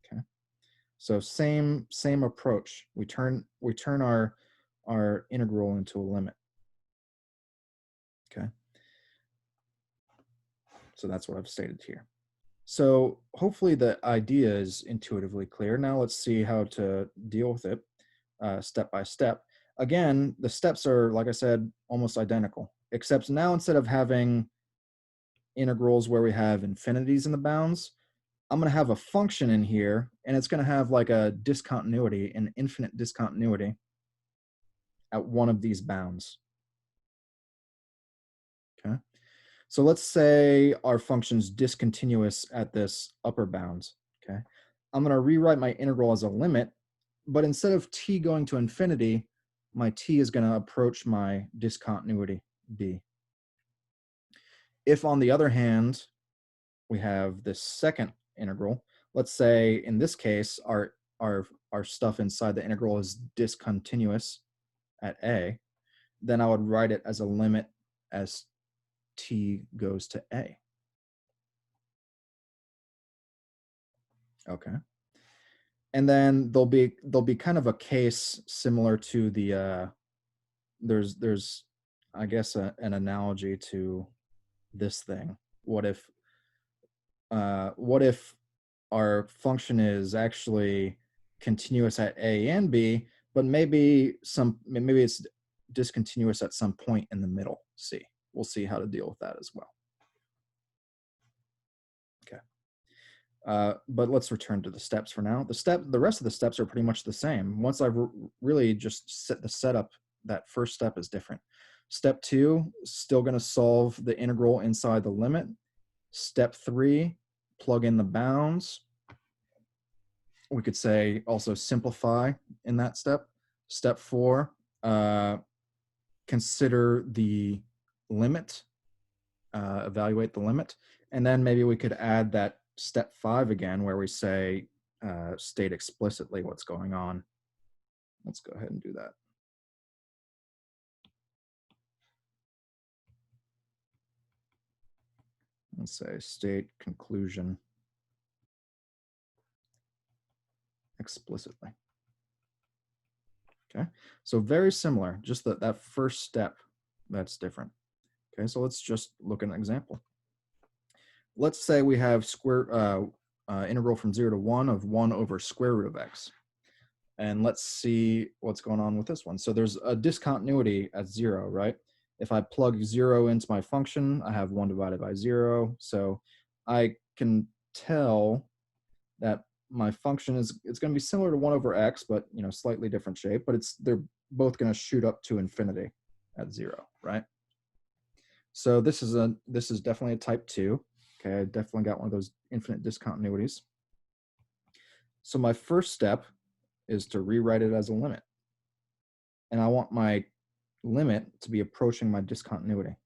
Okay. So same approach. We turn our integral into a limit. Okay. So that's what I've stated here. So hopefully the idea is intuitively clear. Now let's see how to deal with it step by step. Again, the steps are, like I said, almost identical, except now instead of having integrals where we have infinities in the bounds, I'm going to have a function in here, and it's going to have like a discontinuity, an infinite discontinuity at one of these bounds. Okay. So let's say our function's discontinuous at this upper bound. Okay. I'm going to rewrite my integral as a limit, but instead of t going to infinity, my t is going to approach my discontinuity b. If on the other hand, we have this second integral, let's say in this case, our stuff inside the integral is discontinuous at a, then I would write it as a limit as t goes to a. Okay. And then there'll be kind of a case similar to the there's I guess an analogy to this thing. What if our function is actually continuous at a and b, but maybe it's discontinuous at some point in the middle, c. We'll see how to deal with that as well. Okay. But let's return to the steps for now. The rest of the steps are pretty much the same. Once I've really just set the setup, that first step is different. Step 2, still going to solve the integral inside the limit. Step 3, plug in the bounds. We could say also simplify in that step. Step 4, consider the limit, evaluate the limit. And then maybe we could add that step 5 again, where we say, state explicitly what's going on. Let's go ahead and do that. Let's say state conclusion explicitly. Okay, so very similar, just that first step that's different. Okay, so let's just look at an example. Let's say we have integral from 0 to 1 of 1 over square root of x. And let's see what's going on with this one. So there's a discontinuity at 0, right? If I plug 0 into my function, I have 1 divided by 0. So I can tell that my function it's going to be similar to 1 over x, but slightly different shape. But they're both going to shoot up to infinity at 0, right? So this is definitely a type 2. Okay, I definitely got one of those infinite discontinuities. So my first step is to rewrite it as a limit. And I want my limit to be approaching my discontinuity.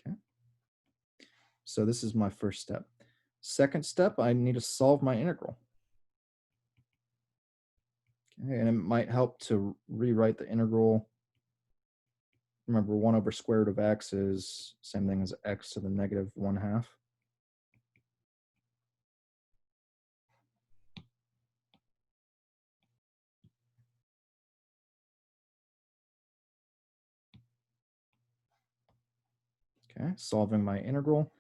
Okay. So this is my first step. Second step, I need to solve my integral. Okay, and it might help to rewrite the integral. Remember, 1 over square root of x is same thing as x to the negative 1/2. Okay, solving my integral.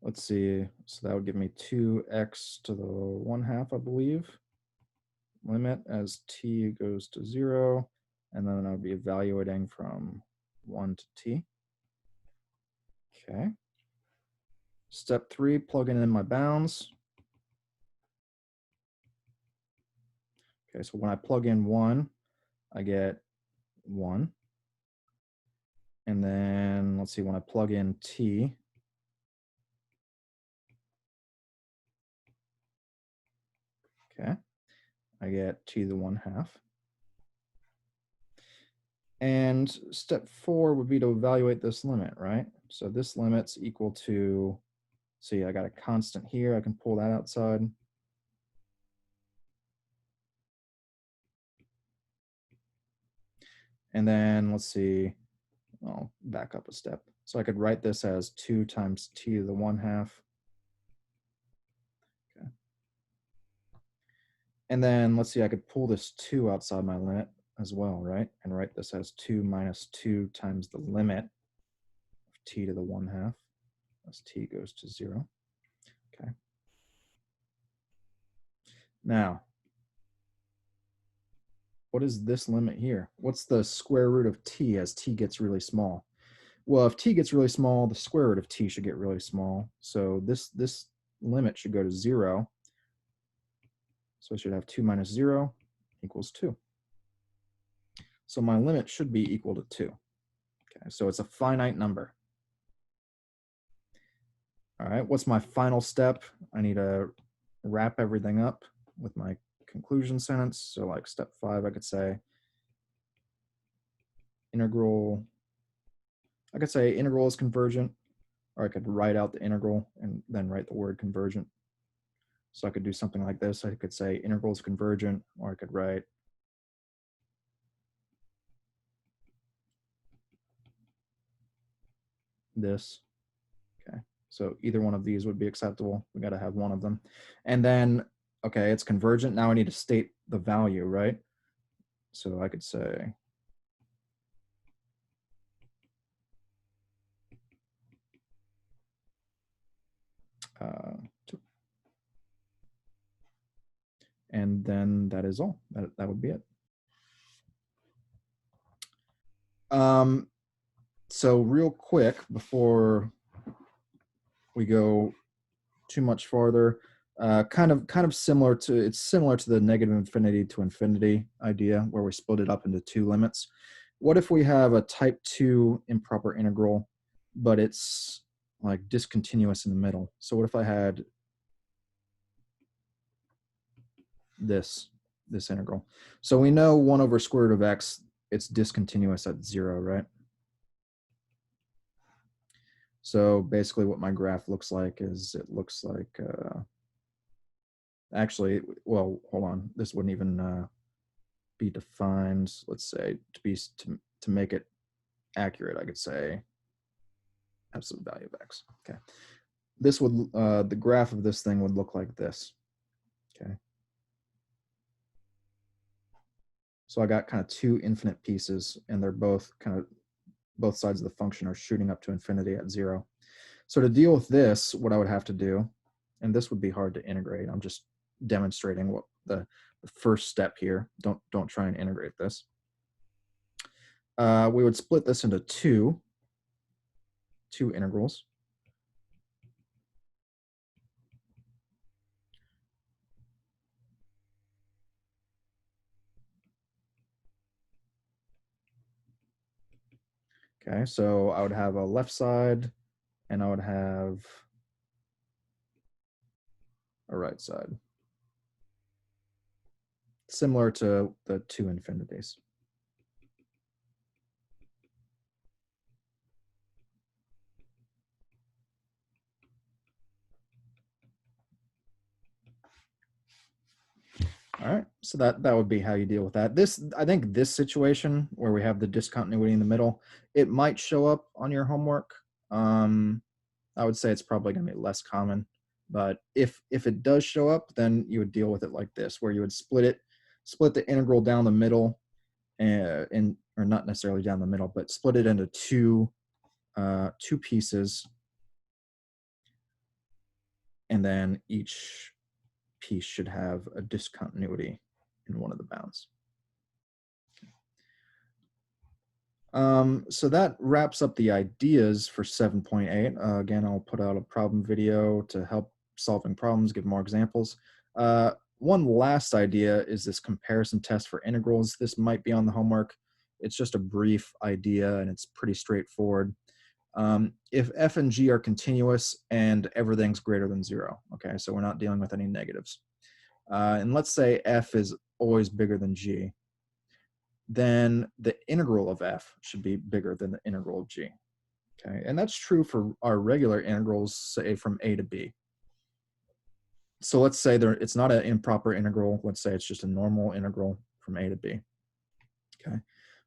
Let's see, so that would give me 2x to the 1/2, I believe. Limit as t goes to 0, and then I would be evaluating from 1 to t. Okay. Step 3, plugging in my bounds. Okay, so when I plug in 1, I get 1. And then let's see, when I plug in t, okay, I get t to the 1/2. And step 4 would be to evaluate this limit, right? So this limit's equal to, see, I got a constant here. I can pull that outside. And then let's see, I'll back up a step. So I could write this as 2 times t to the 1/2. Okay. And then let's see, I could pull this 2 outside my limit. as well, right? And write this as 2 minus 2 times the limit of t to the 1/2 as t goes to 0. Okay. Now, what is this limit here? What's the square root of t as t gets really small? Well, if t gets really small, the square root of t should get really small. So this limit should go to 0. So I should have 2 minus 0 equals 2. So my limit should be equal to 2. Okay, so it's a finite number. All right, what's my final step? I need to wrap everything up with my conclusion sentence. So like step 5, I could say integral, I could say integral is convergent, or I could write out the integral and then write the word convergent. So I could do something like this. I could say integral is convergent, or I could write this. Okay, so either one of these would be acceptable. We got to have one of them. And then, okay, it's convergent. Now I need to state the value, right? So I could say and then that is all. That would be it. So real quick, before we go too much farther, kind of similar to, it's similar to the negative infinity to infinity idea where we split it up into two limits. What if we have a type 2 improper integral, but it's like discontinuous in the middle? So what if I had this integral? So we know 1 over square root of x, it's discontinuous at 0, right? So basically what my graph looks like is, it looks like, actually, well, hold on, this wouldn't even be defined. Let's say to make it accurate, I could say absolute value of x. Okay, this would the graph of this thing would look like this. Okay, so I got kind of two infinite pieces, and they're both both sides of the function are shooting up to infinity at 0. So to deal with this, what I would have to do, and this would be hard to integrate, I'm just demonstrating what the first step here. Don't try and integrate this. We would split this into two integrals. Okay, so I would have a left side and I would have a right side, similar to the two infinities. All right, so that would be how you deal with that. I think this situation where we have the discontinuity in the middle, it might show up on your homework. I would say it's probably going to be less common, but if it does show up, then you would deal with it like this, where you would split the integral down the middle, or not necessarily down the middle, but split it into two pieces, and then each piece should have a discontinuity in one of the bounds. So that wraps up the ideas for 7.8. Again, I'll put out a problem video to help solving problems, give more examples. One last idea is this comparison test for integrals. This might be on the homework. It's just a brief idea and it's pretty straightforward. If f and g are continuous and everything's greater than 0, okay, so we're not dealing with any negatives. And let's say f is always bigger than g, then the integral of f should be bigger than the integral of g. Okay, and that's true for our regular integrals, say from a to b. So let's say it's not an improper integral. Let's say it's just a normal integral from a to b. Okay,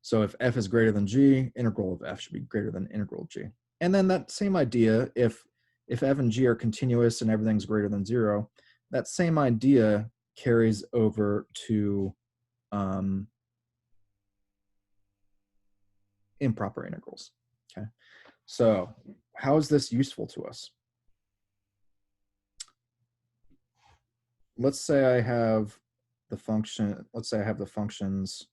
so if f is greater than g, integral of f should be greater than integral of g. And then that same idea, if f and g are continuous and everything's greater than 0, that same idea carries over to improper integrals. Okay, so how is this useful to us? Let's say I have the function, let's say I have the functions,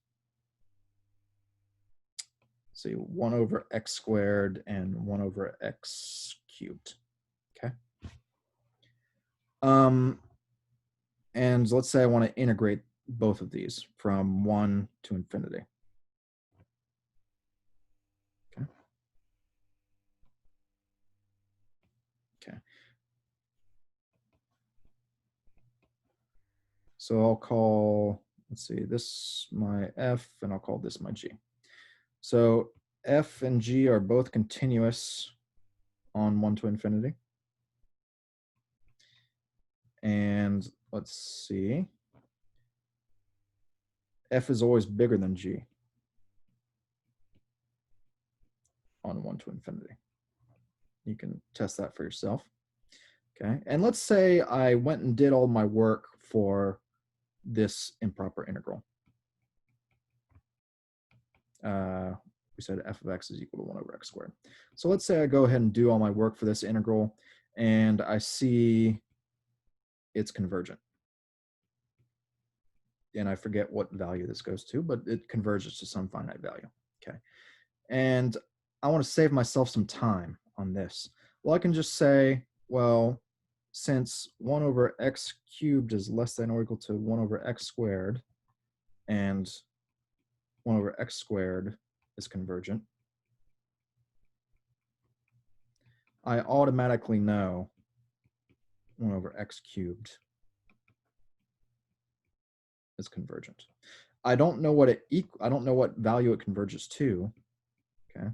see, 1 over x squared and 1 over x cubed. Okay. And let's say I want to integrate both of these from 1 to infinity. Okay. Okay. So I'll call, let's see, this my f, and I'll call this my g. So f and g are both continuous on 1 to infinity. And let's see, f is always bigger than g on 1 to infinity. You can test that for yourself. Okay, and let's say I went and did all my work for this improper integral. We said f of x is equal to 1 over x squared. So let's say I go ahead and do all my work for this integral, and I see it's convergent. And I forget what value this goes to, but it converges to some finite value. Okay, and I want to save myself some time on this. Well, I can just say, well, since 1 over x cubed is less than or equal to 1 over x squared, and 1 over x squared is convergent, I automatically know 1 over x cubed is convergent. I don't know what I don't know what value it converges to. Okay,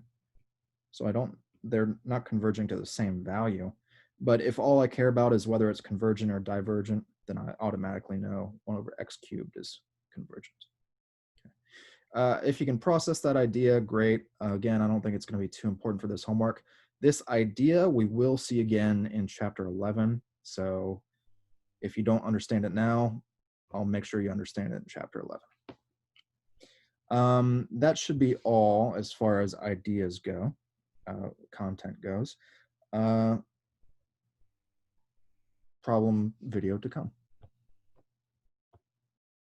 so they're not converging to the same value. But if all I care about is whether it's convergent or divergent, then I automatically know 1 over x cubed is convergent. Okay. If you can process that idea, great. Again, I don't think it's going to be too important for this homework. This idea we will see again in chapter 11. So if you don't understand it now, I'll make sure you understand it in chapter 11. That should be all as far as ideas go, content goes. Problem video to come.